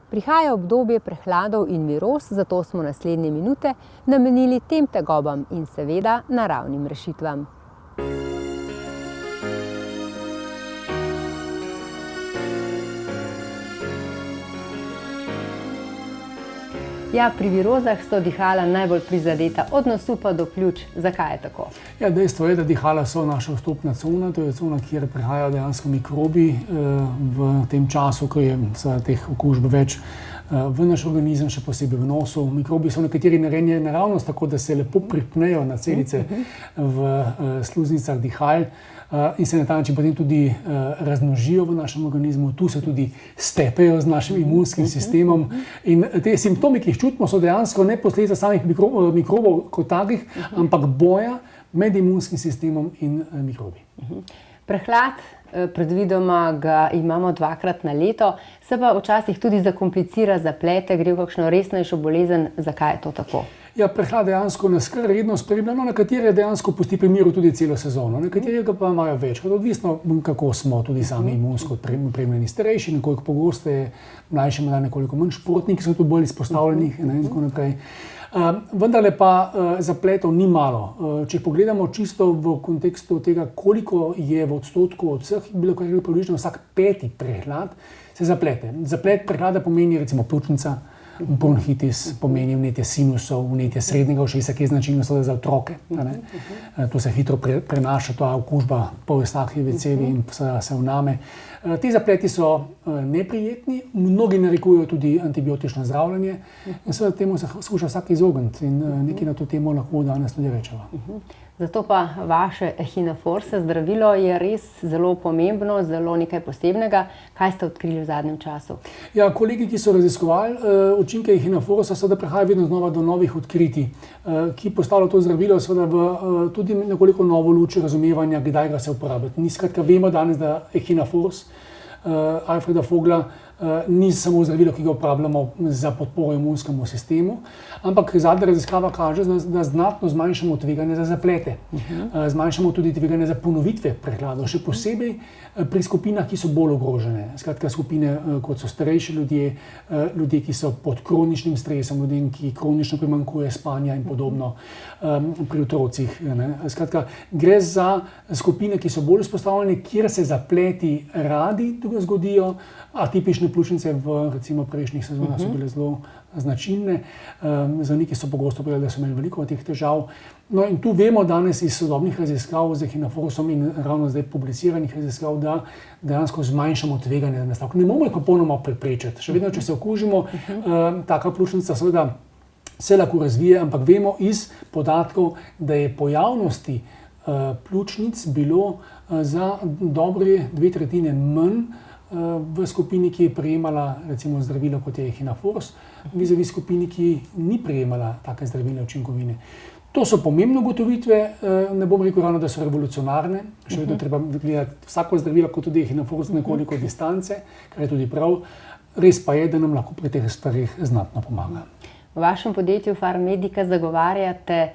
Prihaja obdobje prehladov in viroz, zato smo naslednje minute namenili tem tegobam in seveda naravnim rešitvam. Ja, pri virozah so dihala najbolj prizadeta, od nosu pa do pljuč. Zakaj je tako? Ja, dejstvo je, da dihala so naša vstopna cona, to je cona, kjer prihajajo dejansko mikrobi v tem času, ko je teh okužb več v naš organizem, še posebej v nosu. Mikrobi so nekateri narejeni naravnost, tako da se lepo pripnejo na celice v sluznicah dihal in se na ta način potem tudi razmnožijo v našem organizmu. Tu se tudi stepejo z našim imunskim sistemom in te simptomi, ki jih čutimo, so dejansko ne posledica samih mikrobov kot takih, ampak boja med imunskim sistemom in mikrobi. Prehlad, predvidoma ga imamo 2-krat na leto, se pa včasih tudi zakomplicira, zaplete, gre v kakšno resnejšo bolezen. Zakaj je to tako? Ja, prehlad dejansko nas kar redno spremlja, nekatere dejansko pusti pri miru tudi celo sezono, nekatere ga pa imajo večkrat, odvisno kako smo tudi sami imunsko opremljeni, starejši, nekoliko pogosteje, mlajši morda nekoliko manj, športniki so tu bolj izpostavljeni in tako naprej. Vendarle pa zapletov ni malo. Če pogledamo čisto v kontekstu tega, koliko je v odstotku od vseh, bilo kar približno vsak 5. prehlad se zaplete. Zaplet prehlada pomeni recimo pljučnica, bronhitis, pomeni vnetje sinusov, vnetje srednjega ušesa, ki je značilno za otroke. To se hitro prenaša, ta okužba po Eustachijevi cevi in se vname. Ti zapleti so neprijetni, mnogi narekujejo tudi antibiotično zdravljenje in seveda temu se skuša vsak izogniti in nekaj na to temo lahko danes tudi rečeva. Zato pa vaše Echinaforce zdravilo je res zelo pomembno, zelo nekaj posebnega. Kaj ste odkrili v zadnjem času? Ja, kolegi, ki so raziskovali učinke Echinaforca, seveda prihajajo vedno znova do novih odkritij, ki postavljajo to zdravilo seveda v tudi nekoliko novo luč razumevanja, kdaj ga se uporabiti. Skratka, vemo danes, da Echinaforce Alfreda Vogla ni samo zdravilo, ki ga uporabljamo za podporo imunskemu sistemu, ampak zadnja raziskava kaže, da znatno zmanjšamo tveganje za zaplete. Zmanjšamo tudi tveganje za ponovitve prehladov, še posebej pri skupinah, ki so bolj ogrožene. Skratka, skupine, kot so starejši ljudje, ljudje, ki so pod kroničnim stresom, ljudem, ki kronično primanjkuje spanja in podobno, pri otrocih. Skratka, gre za skupine, ki so bolj izpostavljene, kjer se zapleti radi zgodijo. Atipične pljučnice v recimo prejšnjih sezonah so bile zelo značilne. Zdravniki so pogosto povedali, da so imeli veliko teh težav. No in tu vemo danes iz sodobnih raziskav z Echinaforcem in ravno zdaj publiciranih raziskav, da dejansko zmanjšamo tveganje za nastavek. Ne moremo jih popolnoma preprečiti. Še vedno, če se okužimo, taka pljučnica seveda se lahko razvije, ampak vemo iz podatkov, da je pojavnosti pljučnic bilo za dobre 2/3 manj v skupini, ki je prejemala recimo zdravilo, kot je Echinaforce, vizavi skupini, ki ni prejemala take zdravilne učinkovine. To so pomembne ugotovitve, ne bom rekel ravno, da so revolucionarne, še vedno treba gledati vsako zdravilo, kot tudi Echinaforce, nekoliko distance, kar je tudi prav. Res pa je, da nam lahko pri teh stvareh znatno pomaga. V vašem podjetju Farmedica zagovarjate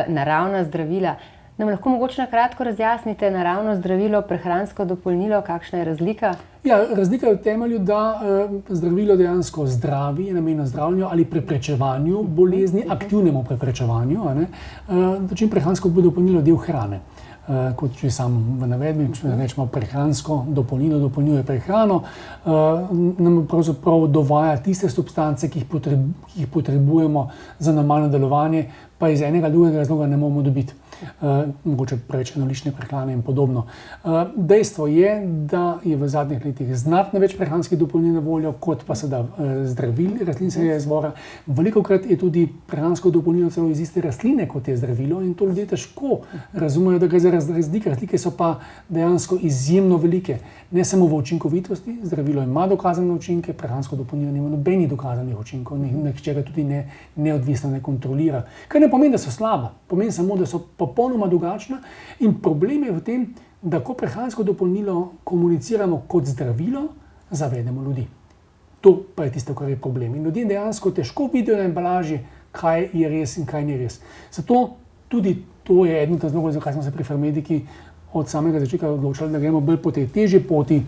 naravna zdravila. Nam lahko mogoče na kratko razjasnite naravno zdravilo, prehransko dopolnilo, kakšna je razlika? Ja, razlika je v temelju, da zdravilo dejansko zdravi, je namenjeno zdravljenju ali preprečevanju bolezni, aktivnemu preprečevanju, dočim prehransko dopolnilo del hrane. Kot že sam v navedbi, če rečemo prehransko dopolnilo, dopolnjuje prehrano, nam pravzaprav dovaja tiste substance, ki jih potrebujemo za normalno delovanje, pa iz enega drugega razloga ne moremo dobiti. Mogoče preveč enolične prehrane in podobno. Dejstvo je, da je v zadnjih letih znatno več prehranskih dopolnil na voljo, kot pa seveda zdravil rastlinskega izvora. Velikokrat je tudi prehransko dopolnilo celo iz iste rastline, kot je zdravilo, in to ljudje težko razumejo, da gre za razlike. Razlike so pa dejansko izjemno velike. Ne samo v učinkovitosti, zdravilo ima dokazane učinke, prehransko dopolnilo nima nobenih dokazanih učinkov, nihče ga tudi neodvisno ne kontrolira. Kar ne pomeni, da so slaba, pomeni samo, da so popolnoma drugačna in problem je v tem, da ko prehransko dopolnilo komuniciramo kot zdravilo, zavedemo ljudi. To pa je tisto, kar je problem. In ljudje dejansko težko vidijo na embalaži, kaj je res in kaj ni res. Zato tudi to je eden od razlogov, zakaj smo se pri Farmedici od samega začetka odločili, da gremo bolj po tej težji poti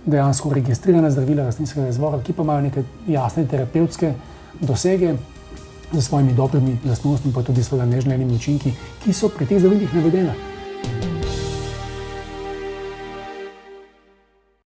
dejansko registrirana zdravila rastlinskega izvora, ki pa imajo neke jasne terapevtske dosege z svojimi dobrimi lastnostmi, pa tudi seveda neželenimi učinki, ki so pri teh zdravilih navedena.